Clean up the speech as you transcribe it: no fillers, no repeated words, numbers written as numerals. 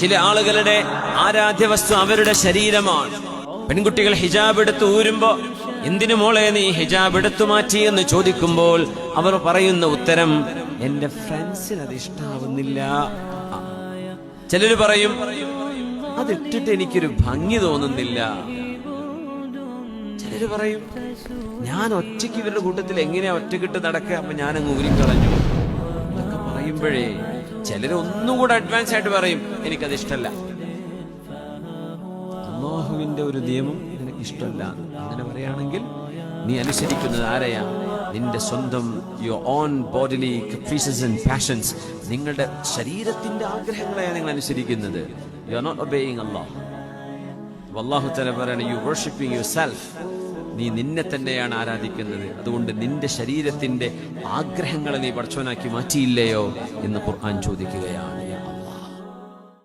ചില ആളുകളുടെ ആരാധ്യവസ്തു അവരുടെ ശരീരമാണ്. പെൺകുട്ടികൾ ഹിജാബ് എടുത്ത് ഊരുമ്പോ എന്തിനു മോളെ നീ ഹിജാബ് എടുത്തു മാറ്റി എന്ന് ചോദിക്കുമ്പോൾ അവർ പറയുന്ന ഉത്തരം, എന്റെ ഫ്രണ്ട്സിന് അത് ഇഷ്ടാവുന്നില്ല. ചിലര് പറയും, അതിട്ടിട്ട് എനിക്കൊരു ഭംഗി തോന്നുന്നില്ല. ചിലര് പറയും, ഞാൻ ഒറ്റയ്ക്ക് ഇവരുടെ കൂട്ടത്തിൽ എങ്ങനെയാ ഒറ്റക്കിട്ട് നടക്കുക, അപ്പൊ ഞാനങ്ങ് ഊരിക്കളഞ്ഞു. ഇതൊക്കെ പറയുമ്പോഴേ ചിലര് ഒന്നുകൂടെ അഡ്വാൻസ് ആയിട്ട് പറയും, എനിക്കത് ഇഷ്ടമല്ല. അല്ലാഹുവിന്റെ ഒരു നിയമം നിനക്ക് ഇഷ്ടമല്ല. അങ്ങനെ പറയുകയാണെങ്കിൽ നീ അനുസരിക്കുന്നത് ആരെയാ? നിന്റെ സ്വന്തം your own bodily caprices and passions, നിങ്ങളുടെ ശരീരത്തിന്റെ ആഗ്രഹങ്ങളെയാണ് നിങ്ങൾ അനുസരിക്കുന്നത്. യു ആർ നോട്ട് ഒബേയിങ് അല്ലാഹ്. അല്ലാഹു തആല പറയുന്നു, യു വർഷിപ്പിംഗ് യുവർസെൽഫ്, നീ നിന്നെ തന്നെയാണ് ആരാധിക്കുന്നത്. അതുകൊണ്ട് നിന്റെ ശരീരത്തിന്റെ ആഗ്രഹങ്ങളെ നീ പടച്ചവനാക്കി മാറ്റിയില്ലയോ എന്ന് ഖുർആൻ ചോദിക്കുകയാണ്.